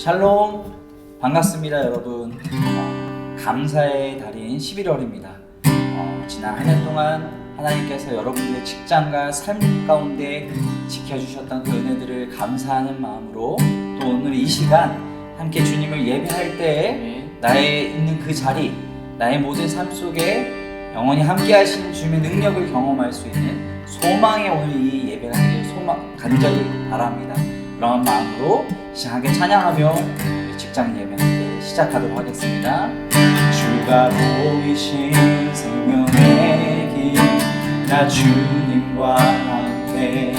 샬롬, 반갑습니다 여러분. 감사의 달인 11월입니다. 지난 한 해 동안 하나님께서 여러분들의 직장과 삶 가운데 지켜주셨던 그 은혜들을 감사하는 마음으로 또 오늘 이 시간 함께 주님을 예배할 때 나의 있는 그 자리, 나의 모든 삶 속에 영원히 함께 하시는 주님의 능력을 경험할 수 있는 소망의 오늘 이 예배가 되길 간절히 바랍니다. 그런 마음으로 시작하게 찬양하며 직장 예배 함께 시작하도록 하겠습니다. 주가 보이신 생명의 길, 나 주님과 함께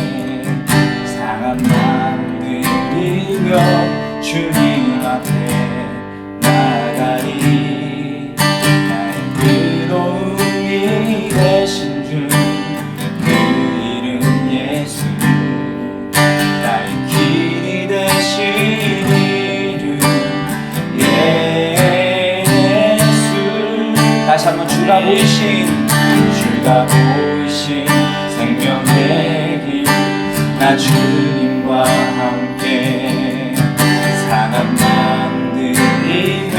상한 마음 들이며 주님 앞에 나가리. 나의 의로움이 되신 주, 그 이름 예수. 나의 길이 되신 이름 예수. 다시 한번 주가 보이신 생명의 길, 나 주님과 함께 상한 마음 들이며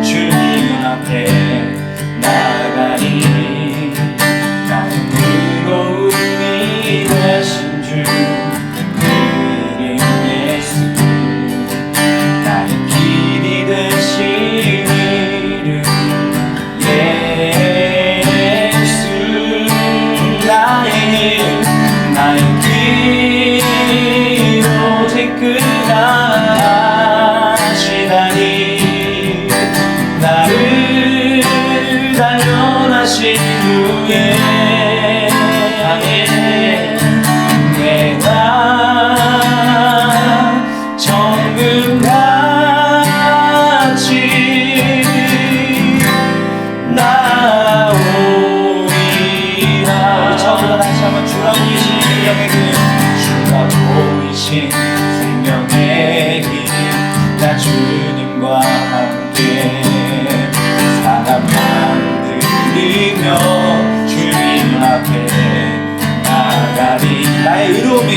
주님 앞에 나가리. 나의 의로움이 되신 주, 그 이름 예수. 나의 길이 되신 이름 예수. 나의 길 오직 그가 하시다니. 나를 단련하신 후에 내가 정금같이 나오리라. 우리 처음부터 다시 한번 주가 보이신 생명의 길, 주가 보이신 생명의 길, 나 주님과 함께 상한 마음 들이며 주님 앞에 나가리. 나의 의로움이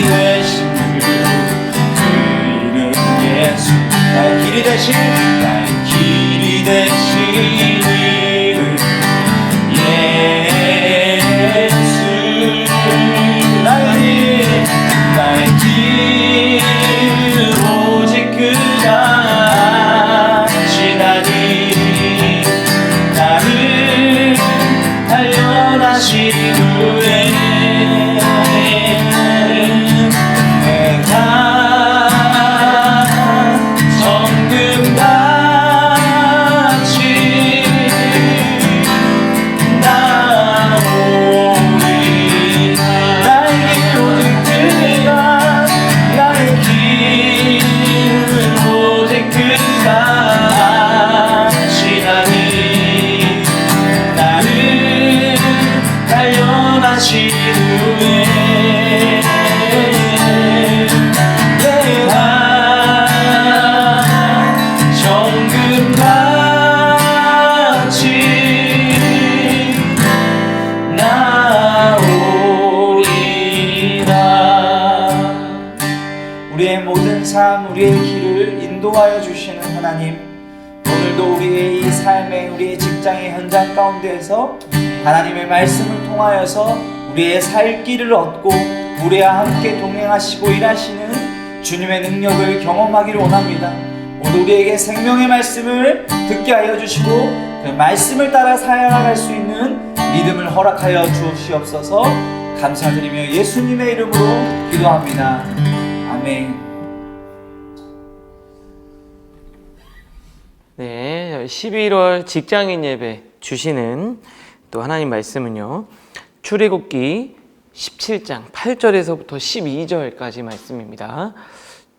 되신 주, 그 이름 예수. 나의 길이 되신 이름 예수. 나의 길 오직 그가 하시다니. 나를 단련하신 후에 내가 정금같이 나오리라. 나의 길 오직 그가 하시다니. 나를 단련하신 후에 내가 정금같이 나오리라. 우리의 모든 삶, 우리의 길을 인도하여 주시는 하나님, 오늘도 우리의 이 삶의, 우리의 직장의 현장 가운데에서 하나님의 말씀을 통하여서 우리의 살 길을 얻고 우리와 함께 동행하시고 일하시는 주님의 능력을 경험하기를 원합니다. 오늘 우리에게 생명의 말씀을 듣게 하여 주시고 그 말씀을 따라 살아갈 수 있는 믿음을 허락하여 주시옵소서. 감사드리며 예수님의 이름으로 기도합니다. 아멘. 네, 11월 직장인 예배 주시는 또 하나님 말씀은요, 출애굽기 17장 8절에서부터 12절까지 말씀입니다.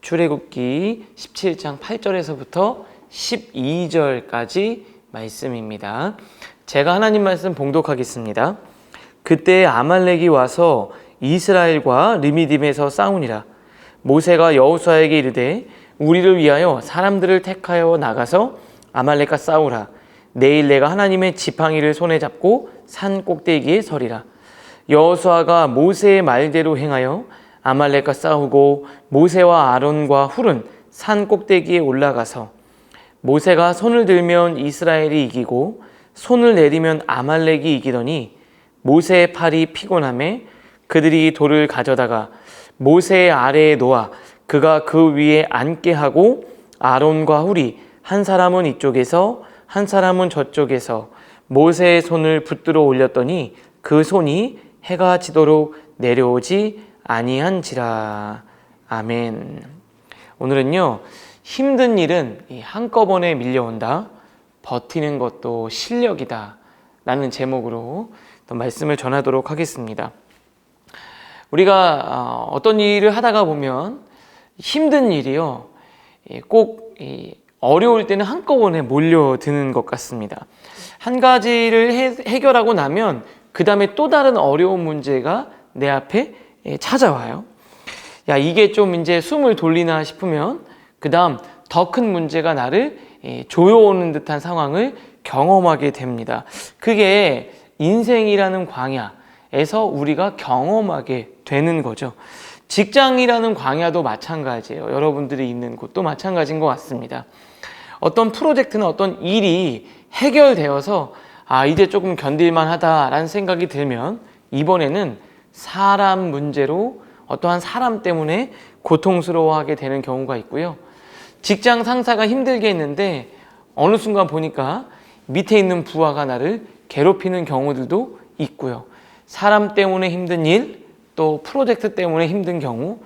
출애굽기 17장 8절에서부터 12절까지 말씀입니다. 제가 하나님 말씀 봉독하겠습니다. 그때 아말렉이 와서 이스라엘과 르미딤에서 싸우니라. 모세가 여호수아에게 이르되 우리를 위하여 사람들을 택하여 나가서 아말렉과 싸우라. 내일 내가 하나님의 지팡이를 손에 잡고 산 꼭대기에 서리라. 여호수아가 모세의 말대로 행하여 아말렉과 싸우고 모세와 아론과 훌은 산 꼭대기에 올라가서 모세가 손을 들면 이스라엘이 이기고 손을 내리면 아말렉이 이기더니 모세의 팔이 피곤하매 그들이 돌을 가져다가 모세의 아래에 놓아 그가 그 위에 앉게 하고 아론과 훌이 한 사람은 이쪽에서 한 사람은 저쪽에서 모세의 손을 붙들어 올렸더니 그 손이 해가 지도록 내려오지 아니한지라. 아멘. 오늘은요, 힘든 일은 한꺼번에 밀려온다. 버티는 것도 실력이다. 라는 제목으로 또 말씀을 전하도록 하겠습니다. 우리가 어떤 일을 하다가 보면 힘든 일이요, 꼭 어려울 때는 한꺼번에 몰려드는 것 같습니다. 한 가지를 해결하고 나면 그 다음에 또 다른 어려운 문제가 내 앞에 찾아와요. 야, 이게 좀 이제 숨을 돌리나 싶으면 그 다음 더 큰 문제가 나를 조여오는 듯한 상황을 경험하게 됩니다. 그게 인생이라는 광야에서 우리가 경험하게 되는 거죠. 직장이라는 광야도 마찬가지예요. 여러분들이 있는 곳도 마찬가지인 것 같습니다. 어떤 프로젝트나 어떤 일이 해결되어서 이제 조금 견딜만 하다라는 생각이 들면 이번에는 사람 문제로 어떠한 사람 때문에 고통스러워하게 되는 경우가 있고요. 직장 상사가 힘들게 했는데 어느 순간 보니까 밑에 있는 부하가 나를 괴롭히는 경우들도 있고요. 사람 때문에 힘든 일, 또 프로젝트 때문에 힘든 경우,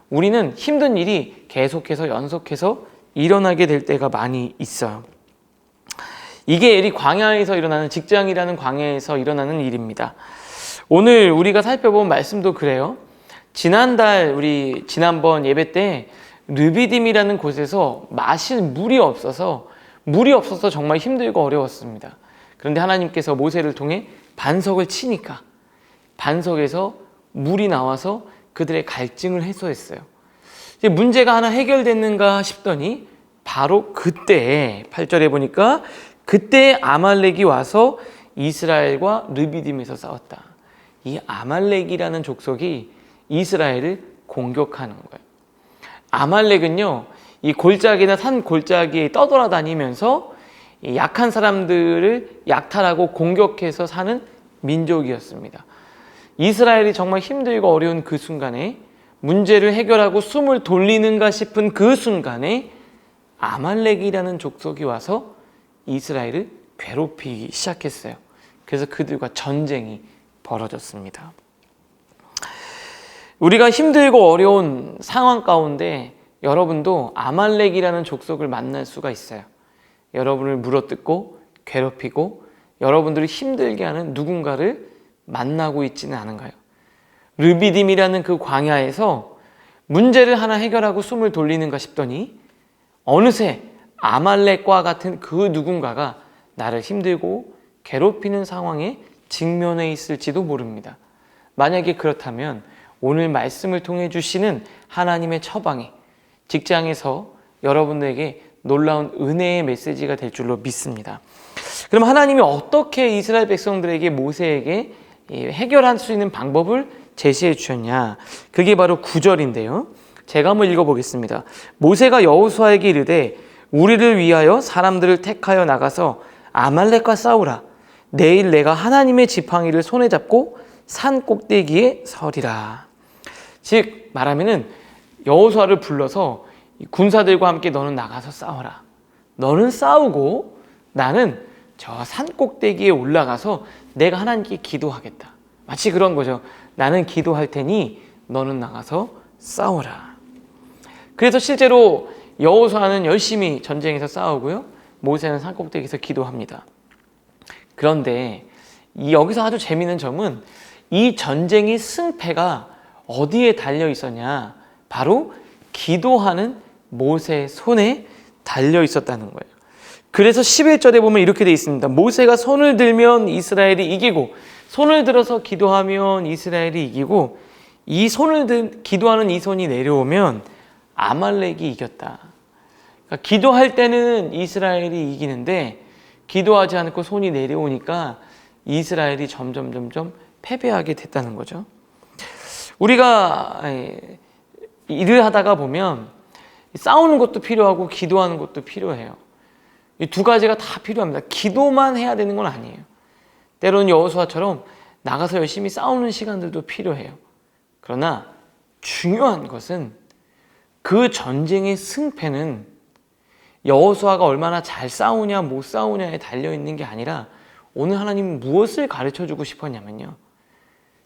우리는 힘든 일이 계속해서 연속해서 일어나게 될 때가 많이 있어요. 이게 이 광야에서 일어나는, 직장이라는 광야에서 일어나는 일입니다. 오늘 우리가 살펴본 말씀도 그래요. 지난번 예배 때 르비딤이라는 곳에서 마실 물이 없어서 정말 힘들고 어려웠습니다. 그런데 하나님께서 모세를 통해 반석을 치니까 반석에서 물이 나와서 그들의 갈증을 해소했어요. 이제 문제가 하나 해결됐는가 싶더니 바로 그때 8절에 보니까 그때 아말렉이 와서 이스라엘과 르비딤에서 싸웠다. 이 아말렉이라는 족속이 이스라엘을 공격하는 거예요. 아말렉은요, 이 골짜기나 산 골짜기에 떠돌아다니면서 약한 사람들을 약탈하고 공격해서 사는 민족이었습니다. 이스라엘이 정말 힘들고 어려운 그 순간에 문제를 해결하고 숨을 돌리는가 싶은 그 순간에 아말렉이라는 족속이 와서 이스라엘을 괴롭히기 시작했어요. 그래서 그들과 전쟁이 벌어졌습니다. 우리가 힘들고 어려운 상황 가운데 여러분도 아말렉이라는 족속을 만날 수가 있어요. 여러분을 물어뜯고 괴롭히고 여러분들을 힘들게 하는 누군가를 만나고 있지는 않은가요? 르비딤이라는 그 광야에서 문제를 하나 해결하고 숨을 돌리는가 싶더니 어느새 아말렉과 같은 그 누군가가 나를 힘들고 괴롭히는 상황에 직면해 있을지도 모릅니다. 만약에 그렇다면 오늘 말씀을 통해 주시는 하나님의 처방이 직장에서 여러분들에게 놀라운 은혜의 메시지가 될 줄로 믿습니다. 그럼 하나님이 어떻게 이스라엘 백성들에게 모세에게 해결할 수 있는 방법을 제시해 주셨냐? 그게 바로 9절인데요. 제가 한번 읽어보겠습니다. 모세가 여호수아에게 이르되 우리를 위하여 사람들을 택하여 나가서 아말렉과 싸우라. 내일 내가 하나님의 지팡이를 손에 잡고 산 꼭대기에 서리라. 즉 말하면은 여호수아를 불러서 군사들과 함께 너는 나가서 싸워라. 너는 싸우고 나는 저 산 꼭대기에 올라가서 내가 하나님께 기도하겠다. 마치 그런 거죠. 나는 기도할 테니 너는 나가서 싸워라. 그래서 실제로 여호수아는 열심히 전쟁에서 싸우고요. 모세는 산 꼭대기에서 기도합니다. 그런데 여기서 아주 재미있는 점은 이 전쟁의 승패가 어디에 달려 있었냐? 바로 기도하는 모세의 손에 달려 있었다는 거예요. 그래서 11절에 보면 이렇게 되어 있습니다. 모세가 손을 들면 이스라엘이 이기고 손을 들어서 기도하면 이스라엘이 이기고 이 기도하는 이 손이 내려오면 아말렉이 이겼다. 그러니까 기도할 때는 이스라엘이 이기는데 기도하지 않고 손이 내려오니까 이스라엘이 점점 패배하게 됐다는 거죠. 우리가 일을 하다가 보면 싸우는 것도 필요하고 기도하는 것도 필요해요. 이 두 가지가 다 필요합니다. 기도만 해야 되는 건 아니에요. 때로는 여호수아처럼 나가서 열심히 싸우는 시간들도 필요해요. 그러나 중요한 것은 그 전쟁의 승패는 여호수아가 얼마나 잘 싸우냐 못 싸우냐에 달려있는 게 아니라 오늘 하나님은 무엇을 가르쳐주고 싶었냐면요,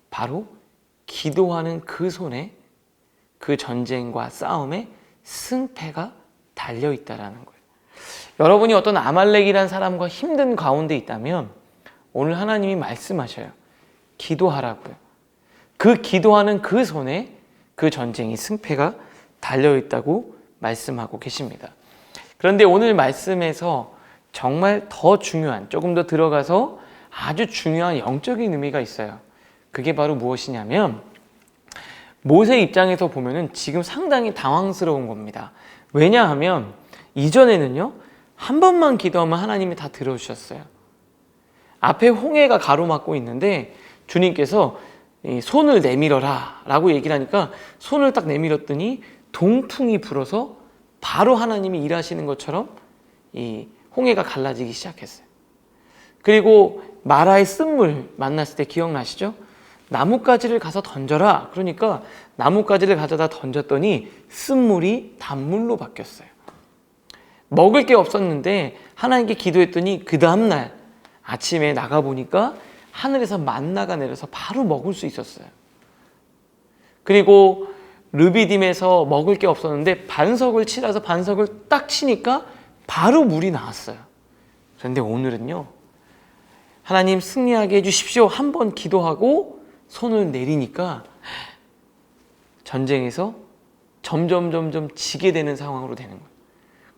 바로 기도하는 그 손에 그 전쟁과 싸움에 승패가 달려있다라는 거예요. 여러분이 어떤 아말렉이라는 사람과 힘든 가운데 있다면 오늘 하나님이 말씀하셔요. 기도하라고요. 그 기도하는 그 손에 그 전쟁이 승패가 달려있다고 말씀하고 계십니다. 그런데 오늘 말씀에서 정말 더 중요한, 조금 더 들어가서 아주 중요한 영적인 의미가 있어요. 그게 바로 무엇이냐면 모세 입장에서 보면은 지금 상당히 당황스러운 겁니다. 왜냐하면 이전에는요, 한 번만 기도하면 하나님이 다 들어주셨어요. 앞에 홍해가 가로막고 있는데 주님께서 손을 내밀어라 라고 얘기를 하니까 손을 딱 내밀었더니 동풍이 불어서 바로 하나님이 일하시는 것처럼 이 홍해가 갈라지기 시작했어요. 그리고 마라의 쓴물 만났을 때 기억나시죠? 나뭇가지를 가서 던져라. 그러니까 나뭇가지를 가져다 던졌더니 쓴물이 단물로 바뀌었어요. 먹을 게 없었는데 하나님께 기도했더니 그 다음날 아침에 나가보니까 하늘에서 만나가 내려서 바로 먹을 수 있었어요. 그리고 르비딤에서 먹을 게 없었는데 반석을 치라서 반석을 딱 치니까 바로 물이 나왔어요. 그런데 오늘은요, 하나님 승리하게 해주십시오. 한 번 기도하고 손을 내리니까 전쟁에서 점점 지게 되는 상황으로 되는 거예요.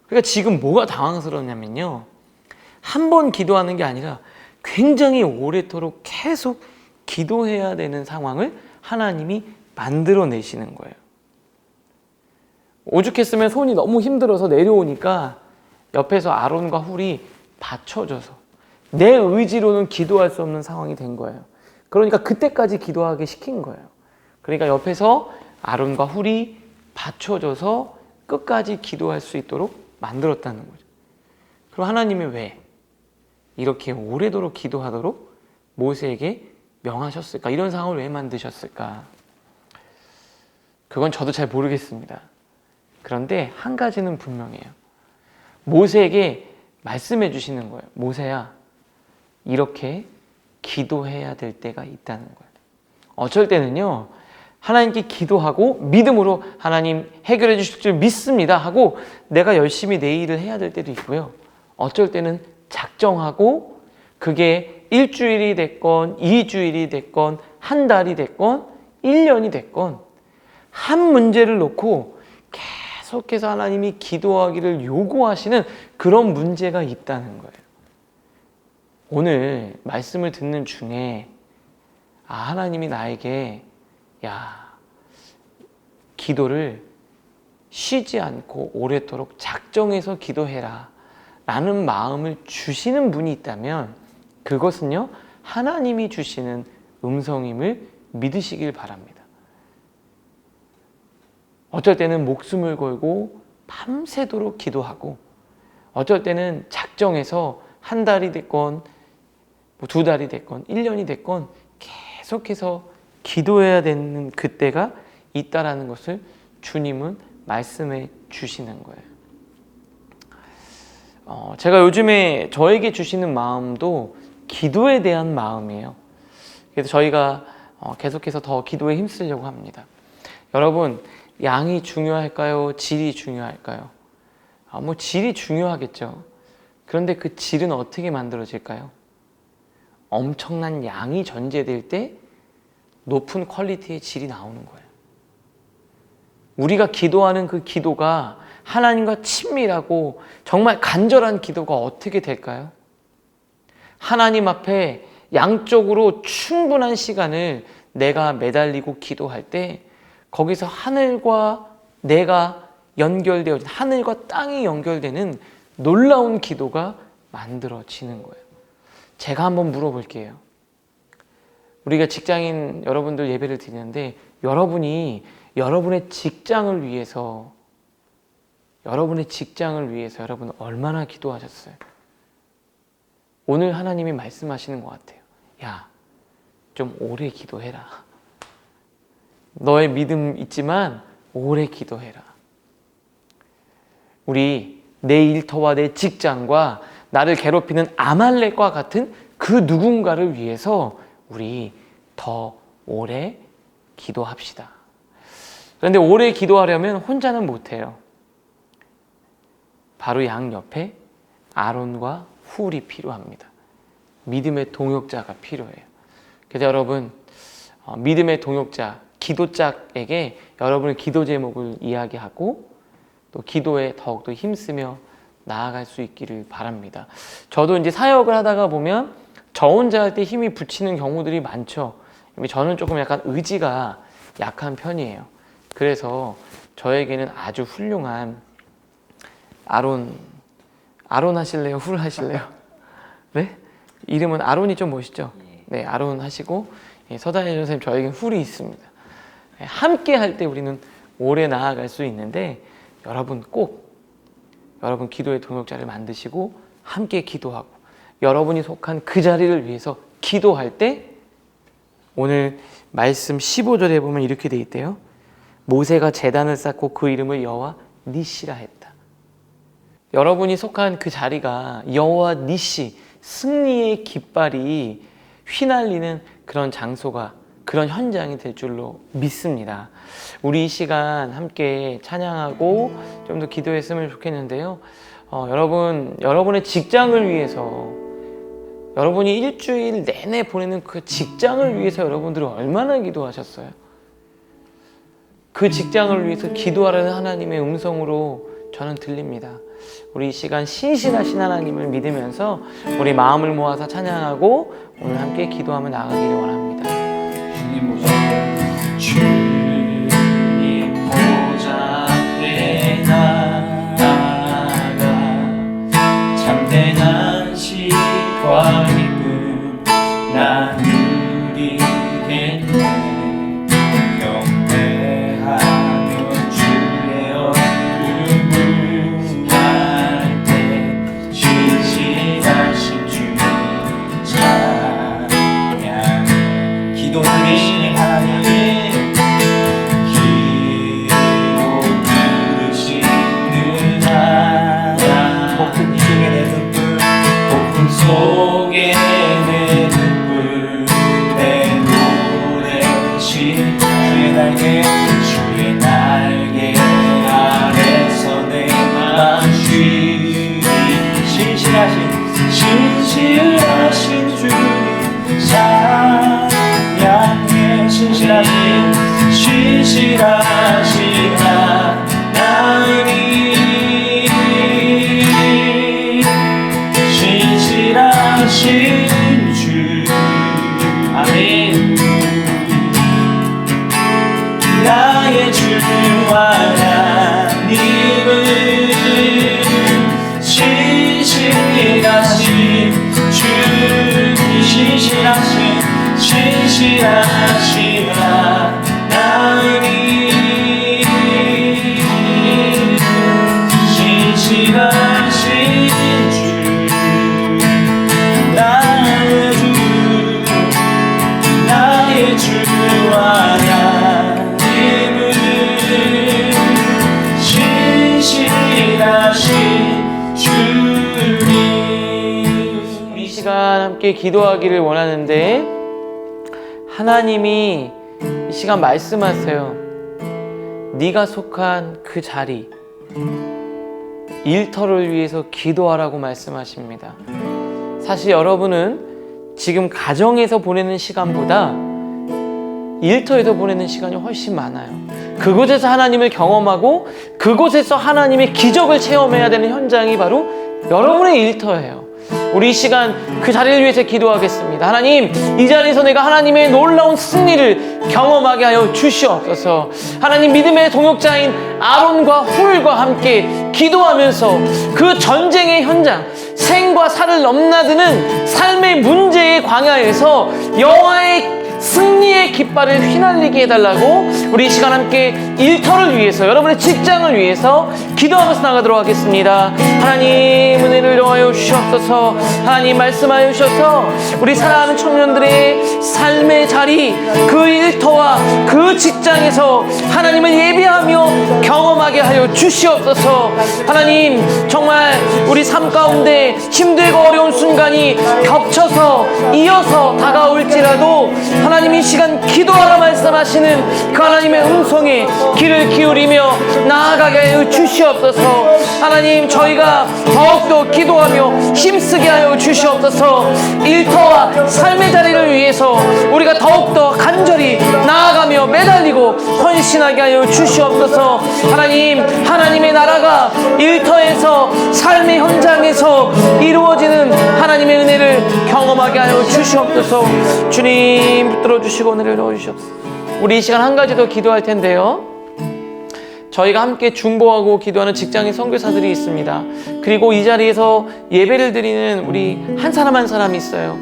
그러니까 지금 뭐가 당황스러웠냐면요, 한 번 기도하는 게 아니라 굉장히 오래도록 계속 기도해야 되는 상황을 하나님이 만들어내시는 거예요. 오죽했으면 손이 너무 힘들어서 내려오니까 옆에서 아론과 훌이 받쳐줘서 내 의지로는 기도할 수 없는 상황이 된 거예요. 그러니까 그때까지 기도하게 시킨 거예요. 그러니까 옆에서 아론과 훌이 받쳐줘서 끝까지 기도할 수 있도록 만들었다는 거죠. 그럼 하나님이 왜 이렇게 오래도록 기도하도록 모세에게 명하셨을까? 이런 상황을 왜 만드셨을까? 그건 저도 잘 모르겠습니다. 그런데 한 가지는 분명해요. 모세에게 말씀해 주시는 거예요. 모세야, 이렇게 기도해야 될 때가 있다는 거예요. 어쩔 때는요, 하나님께 기도하고 믿음으로 하나님 해결해 주실 줄 믿습니다 하고 내가 열심히 내 일을 해야 될 때도 있고요. 어쩔 때는 작정하고 그게 일주일이 됐건 2주일이 됐건 한 달이 됐건 1년이 됐건 한 문제를 놓고 계속해서 하나님이 기도하기를 요구하시는 그런 문제가 있다는 거예요. 오늘 말씀을 듣는 중에 하나님이 나에게 기도를 쉬지 않고 오래도록 작정해서 기도해라 라는 마음을 주시는 분이 있다면 그것은요, 하나님이 주시는 음성임을 믿으시길 바랍니다. 어쩔 때는 목숨을 걸고 밤새도록 기도하고 어쩔 때는 작정해서 한 달이 됐건 2달이 됐건 1년이 됐건 계속해서 기도해야 되는 그때가 있다라는 것을 주님은 말씀해 주시는 거예요. 제가 요즘에 저에게 주시는 마음도 기도에 대한 마음이에요. 그래서 저희가 계속해서 더 기도에 힘쓰려고 합니다. 여러분, 양이 중요할까요? 질이 중요할까요? 질이 중요하겠죠. 그런데 그 질은 어떻게 만들어질까요? 엄청난 양이 전제될 때 높은 퀄리티의 질이 나오는 거예요. 우리가 기도하는 그 기도가 하나님과 친밀하고 정말 간절한 기도가 어떻게 될까요? 하나님 앞에 양쪽으로 충분한 시간을 내가 매달리고 기도할 때 거기서 하늘과 내가 연결되어 하늘과 땅이 연결되는 놀라운 기도가 만들어지는 거예요. 제가 한번 물어볼게요. 우리가 직장인 여러분들 예배를 드리는데 여러분이 여러분의 직장을 위해서 여러분 얼마나 기도하셨어요? 오늘 하나님이 말씀하시는 것 같아요. 야, 좀 오래 기도해라. 너의 믿음 있지만 오래 기도해라. 우리 내 일터와 내 직장과 나를 괴롭히는 아말렉과 같은 그 누군가를 위해서 우리 더 오래 기도합시다. 그런데 오래 기도하려면 혼자는 못해요. 바로 양 옆에 아론과 훌이 필요합니다. 믿음의 동역자가 필요해요. 그래서 여러분, 믿음의 동역자, 기도짝에게 여러분의 기도 제목을 이야기하고 또 기도에 더욱더 힘쓰며 나아갈 수 있기를 바랍니다. 저도 이제 사역을 하다가 보면 저 혼자 할 때 힘이 붙이는 경우들이 많죠. 저는 조금 약간 의지가 약한 편이에요. 그래서 저에게는 아주 훌륭한 아론 하실래요? 훌 하실래요? 네? 이름은 아론이 좀 멋있죠? 네, 아론 하시고 서다현 선생님 저에게는 훌이 있습니다. 함께 할 때 우리는 오래 나아갈 수 있는데 여러분 꼭 여러분 기도의 동역자를 만드시고 함께 기도하고 여러분이 속한 그 자리를 위해서 기도할 때 오늘 말씀 15절에 보면 이렇게 돼 있대요. 모세가 제단을 쌓고 그 이름을 여호와 니시라 했다. 여러분이 속한 그 자리가 여호와 니시, 승리의 깃발이 휘날리는 그런 장소가 그런 현장이 될 줄로 믿습니다. 우리 이 시간 함께 찬양하고 좀 더 기도했으면 좋겠는데요. 여러분의 직장을 위해서 여러분이 일주일 내내 보내는 그 직장을 위해서 여러분들은 얼마나 기도하셨어요? 그 직장을 위해서 기도하라는 하나님의 음성으로 저는 들립니다. 우리 이 시간 신실하신 하나님을 믿으면서 우리 마음을 모아서 찬양하고 오늘 함께 기도하며 나가기를 원합니다. 주님 보좌 주님 보좌 앞에 나아가 참된 시과 기쁨 나 누리겠네. 경배하며 주의 얼굴 할 때 신실하신 주님 찬양. 기도 들으시는 하나님, 기도 들으시는 하나님, 폭풍 속에 내 눈물, 폭풍 속에 내 눈물, 내 노래신 주의 날개 아래서 내 맘 쉬리. 신실하신 주님 찬양해. 신실하신 하나님, 신실하신 주. 아멘. 나의 주와 하나님은 신실하신 주님, 신실하신 하나님, 신실하신 주. 나의 주와 하나님은 신실하신 주님. 이 시간 함께 기도하기를 원하는데 하나님이 이 시간 말씀하세요. 네가 속한 그 자리, 일터를 위해서 기도하라고 말씀하십니다. 사실 여러분은 지금 가정에서 보내는 시간보다 일터에서 보내는 시간이 훨씬 많아요. 그곳에서 하나님을 경험하고 그곳에서 하나님의 기적을 체험해야 되는 현장이 바로 여러분의 일터예요. 우리 이 시간 그 자리를 위해서 기도하겠습니다. 하나님, 이 자리에서 내가 하나님의 놀라운 승리를 경험하게 하여 주시옵소서. 하나님, 믿음의 동역자인 아론과 훌과 함께 기도하면서 그 전쟁의 현장, 생과 사를 넘나드는 삶의 문제의 광야에서 여호와의 승리의 깃발을 휘날리게 해달라고 우리 이 시간 함께 일터를 위해서, 여러분의 직장을 위해서 기도하면서 나가도록 하겠습니다. 하나님 은혜를 더하여 주시옵소서. 하나님 말씀하여 주셔서 우리 사랑하는 청년들의 삶의 자리, 그 일터와 그 직장에서 하나님을 예배하며 경험하게 하여 주시옵소서. 하나님 정말 우리 삶 가운데 힘들고 어려운 순간이 겹쳐서 이어서 다가올지라도 하나님 이 시간 기도하라 말씀하시는 그 하나님의 음성에 귀를 기울이며 나아가게 하여 주시옵소서. 하나님 저희가 더욱더 기도하며 힘쓰게 하여 주시옵소서. 일터와 삶의 자리를 위해서 우리가 더욱더 간절히 나아가며 매달리고 헌신하게 하여 주시옵소서. 하나님, 하나님의 나라가 일터에서 삶의 현장에서 이루어지는 하나님의 은혜를 경험하게 하여 주시옵소서. 주님 붙들어 주시고 은혜를 넣어 주시옵소서. 우리 이 시간 한 가지 더 기도할 텐데요, 저희가 함께 중보하고 기도하는 직장인 선교사들이 있습니다. 그리고 이 자리에서 예배를 드리는 우리 한 사람 한 사람이 있어요.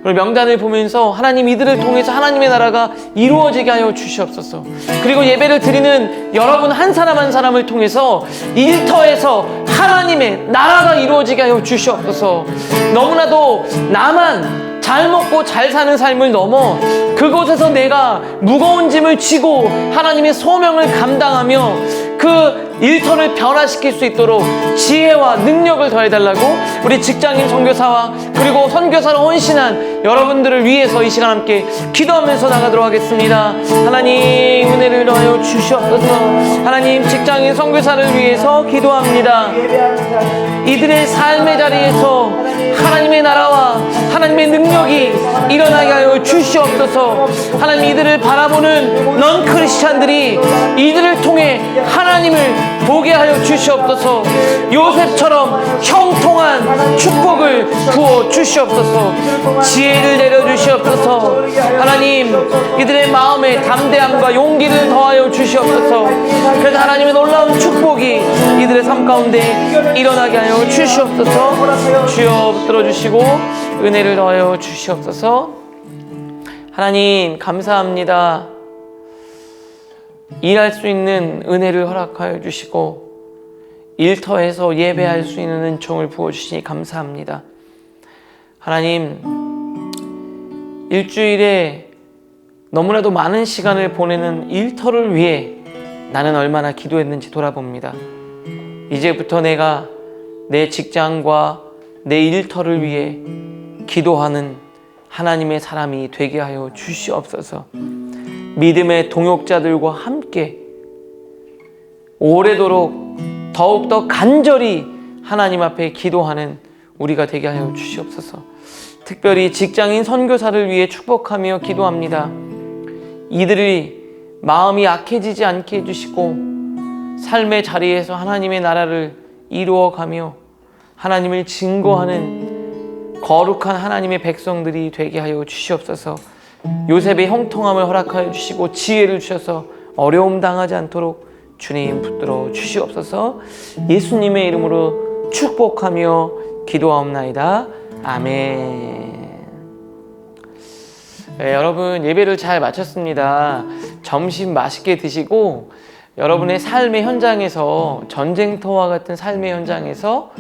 그리고 명단을 보면서 하나님 이들을 통해서 하나님의 나라가 이루어지게 하여 주시옵소서. 그리고 예배를 드리는 여러분 한 사람 한 사람을 통해서 일터에서 하나님의 나라가 이루어지게 하여 주시옵소서. 너무나도 나만 잘 먹고 잘 사는 삶을 넘어 그곳에서 내가 무거운 짐을 지고 하나님의 소명을 감당하며 그 일터를 변화시킬 수 있도록 지혜와 능력을 더해달라고 우리 직장인 선교사와 그리고 선교사로 헌신한 여러분들을 위해서 이 시간 함께 기도하면서 나가도록 하겠습니다. 하나님 은혜를 더하여 주시옵소서. 하나님 직장인 선교사를 위해서 기도합니다. 이들의 삶의 자리에서 하나님의 나라와 하나님의 능력이 일어나게 하여 주시옵소서. 하나님 이들을 바라보는 넌 크리스찬들이 이들을 통해 하나님을 보게 하여 주시옵소서. 요셉처럼 형통한 축복을 부어 주시옵소서. 지혜를 내려 주시옵소서. 하나님 이들의 마음에 담대함과 용기를 더하여 주시옵소서. 그래서 하나님의 놀라운 축복이 이들의 삶 가운데 일어나게 하여 주시옵소서. 주여 붙들어 주시고 은혜를 더하여 주시옵소서. 하나님 감사합니다. 일할 수 있는 은혜를 허락하여 주시고 일터에서 예배할 수 있는 은총을 부어주시니 감사합니다. 하나님 일주일에 너무나도 많은 시간을 보내는 일터를 위해 나는 얼마나 기도했는지 돌아봅니다. 이제부터 내가 내 직장과 내 일터를 위해 기도하는 하나님의 사람이 되게 하여 주시옵소서. 믿음의 동역자들과 함께 오래도록 더욱더 간절히 하나님 앞에 기도하는 우리가 되게 하여 주시옵소서. 특별히 직장인 선교사를 위해 축복하며 기도합니다. 이들이 마음이 약해지지 않게 해주시고 삶의 자리에서 하나님의 나라를 이루어가며 하나님을 증거하는 거룩한 하나님의 백성들이 되게 하여 주시옵소서. 요셉의 형통함을 허락하여 주시고 지혜를 주셔서 어려움 당하지 않도록 주님 붙들어 주시옵소서. 예수님의 이름으로 축복하며 기도하옵나이다. 아멘. 네, 여러분 예배를 잘 마쳤습니다. 점심 맛있게 드시고 여러분의 삶의 현장에서 전쟁터와 같은 삶의 현장에서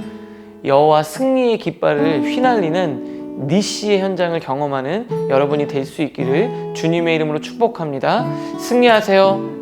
여호와 승리의 깃발을 휘날리는 니시의 현장을 경험하는 여러분이 될 수 있기를 주님의 이름으로 축복합니다. 승리하세요.